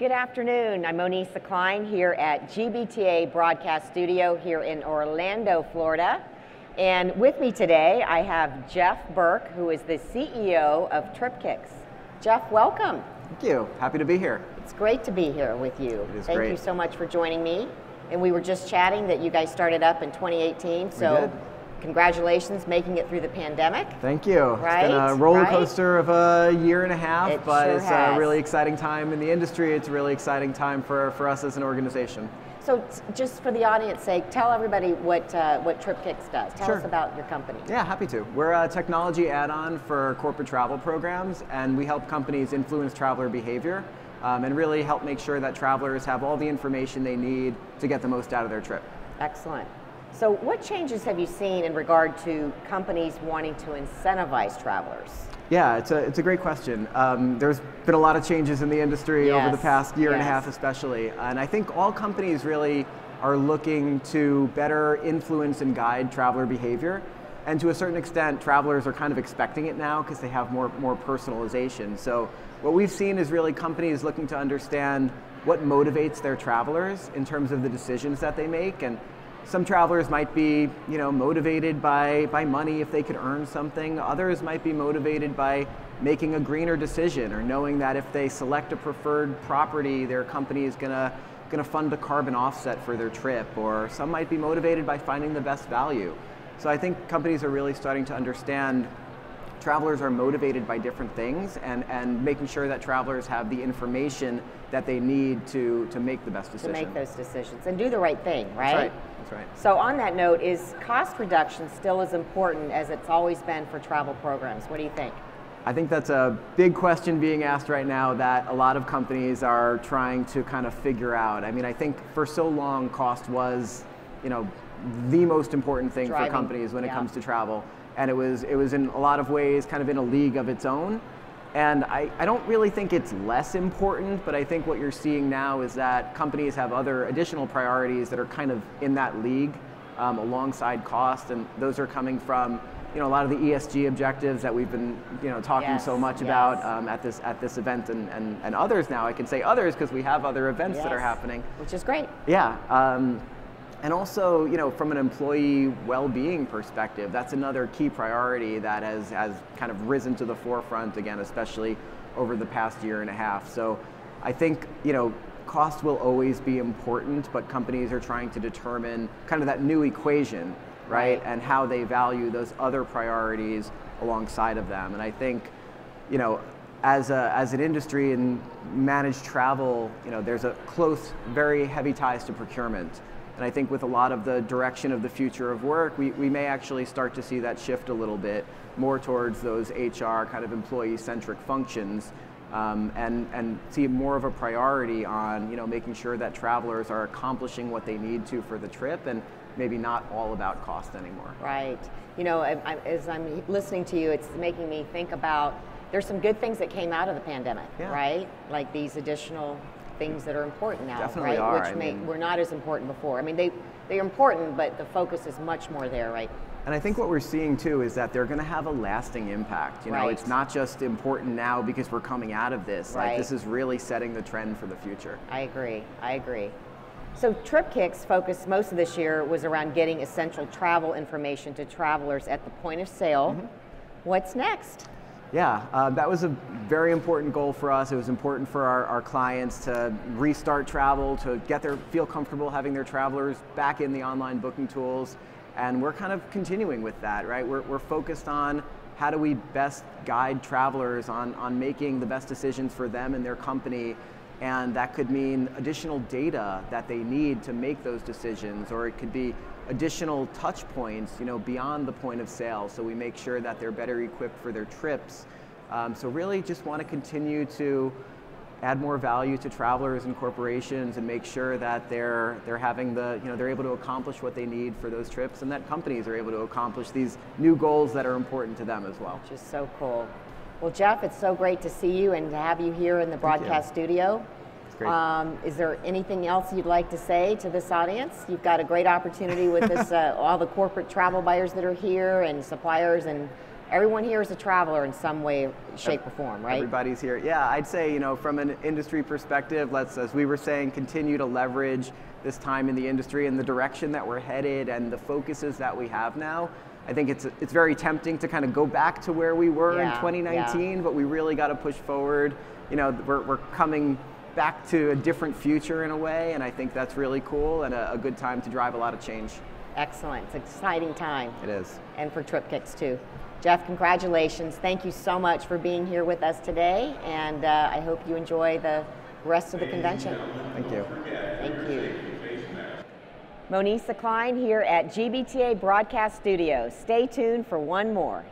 Good afternoon. I'm Monisa Klein here at GBTA Broadcast Studio here in Orlando, Florida. And with me today, I have Jeff Berk, who is the CEO of Tripkicks. Jeff, welcome. Thank you. Happy to be here. It's great to be here with you. It is Thank great. you so much for joining me. And we were just chatting that you guys started up in 2018. So we did. Congratulations making it through the pandemic. Thank you. Right? It's been a roller coaster of a year and a half, It but sure it's has. a really exciting time in the industry. It's a really exciting time for us as an organization. So just for the audience sake, tell everybody what Tripkicks does. Tell us about your company. Yeah, happy to. We're a technology add-on for corporate travel programs, and we help companies influence traveler behavior and really help make sure that travelers have all the information they need to get the most out of their trip. Excellent. So what changes have you seen in regard to companies wanting to incentivize travelers? Yeah, it's a great question. There's been a lot of changes in the industry over the past year and a half especially, and I think all companies really are looking to better influence and guide traveler behavior, and to a certain extent travelers are kind of expecting it now because they have more personalization. So what we've seen is really companies looking to understand what motivates their travelers in terms of the decisions that they make. And some travelers might be, motivated by money if they could earn something. Others might be motivated by making a greener decision or knowing that if they select a preferred property, their company is gonna fund a carbon offset for their trip. Or some might be motivated by finding the best value. So I think companies are really starting to understand travelers are motivated by different things, and making sure that travelers have the information that they need to make the best decision. To make those decisions and do the right thing, right? That's right. That's right. So on that note, is cost reduction still as important as it's always been for travel programs? What do you think? I think that's a big question being asked right now that a lot of companies are trying to kind of figure out. I mean, I think for so long cost was, the most important thing for companies when it comes to travel. And it was in a lot of ways kind of in a league of its own. And I don't really think it's less important, but I think what you're seeing now is that companies have other additional priorities that are kind of in that league alongside cost, and those are coming from a lot of the ESG objectives that we've been talking so much about at this event and others now. I can say others because we have other events that are happening. Which is great. Yeah. And also, from an employee well-being perspective, that's another key priority that has kind of risen to the forefront again, especially over the past year and a half. So I think, cost will always be important, but companies are trying to determine kind of that new equation, right? And how they value those other priorities alongside of them. And I think, as an industry in managed travel, there's a close, very heavy ties to procurement. And I think with a lot of the direction of the future of work, we may actually start to see that shift a little bit more towards those HR kind of employee-centric functions, and see more of a priority on making sure that travelers are accomplishing what they need to for the trip, and maybe not all about cost anymore. Right. As I'm listening to you, it's making me think about there's some good things that came out of the pandemic, right? Like these additional things that are important now, Definitely right? Which were not as important before. I mean, they're important, but the focus is much more there, right? And I think what we're seeing too is that they're going to have a lasting impact. It's not just important now because we're coming out of this. Like, this is really setting the trend for the future. I agree. So Tripkicks' focus most of this year was around getting essential travel information to travelers at the point of sale. What's next? Yeah, that was a very important goal for us. It was important for our clients to restart travel, to feel comfortable having their travelers back in the online booking tools. And we're kind of continuing with that, right? We're focused on how do we best guide travelers on making the best decisions for them and their company. And that could mean additional data that they need to make those decisions, or it could be additional touch points, beyond the point of sale, so we make sure that they're better equipped for their trips. So really just want to continue to add more value to travelers and corporations and make sure that they're having they're able to accomplish what they need for those trips, and that companies are able to accomplish these new goals that are important to them as well. Which is so cool. Well, Jeff, it's so great to see you and to have you here in the broadcast studio. Is there anything else you'd like to say to this audience? You've got a great opportunity with this, all the corporate travel buyers that are here and suppliers and everyone here is a traveler in some way, shape, or form, right? Everybody's here. Yeah, I'd say, from an industry perspective, let's, as we were saying, continue to leverage this time in the industry and the direction that we're headed and the focuses that we have now. I think it's very tempting to kind of go back to where we were in 2019, but we really got to push forward. We're coming back to a different future in a way, and I think that's really cool and a good time to drive a lot of change. Excellent. It's an exciting time. It is. And for Tripkicks too. Jeff, congratulations. Thank you so much for being here with us today, and I hope you enjoy the rest of the convention. Thank you. Thank you. Monisa Klein here at GBTA Broadcast Studios. Stay tuned for one more.